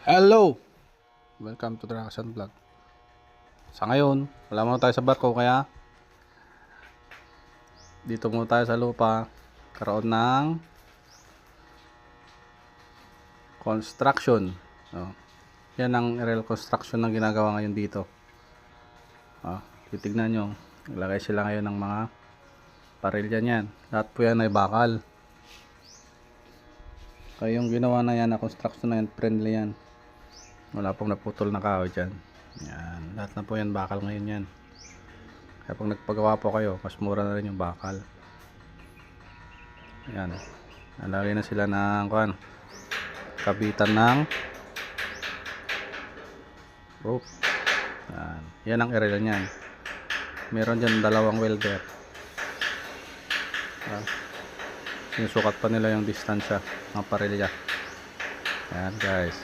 Hello! Welcome to Drakasan Vlog. Sa ngayon, wala muna tayo sa barko kaya dito muna tayo sa lupa karoon ng construction. Yan ang aerial construction na ginagawa ngayon dito. Titignan nyo, ilagay sila ngayon ng mga parilya yan. Lahat po yan ay bakal. Kaya yung ginawa na yan na construction na yan, friendly yan. Wala pong naputol na kahoy dyan. Yan. Lahat na po yan bakal ngayon yan. Kaya pag nagpagawa po kayo, mas mura na rin yung bakal. Yan. Nalagay na sila ng kabitan ng rope. Yan. Yan ang aerial niyan. Meron dyan dalawang welder. Sinusukat pa nila yung distansya ng parilya. Yan guys.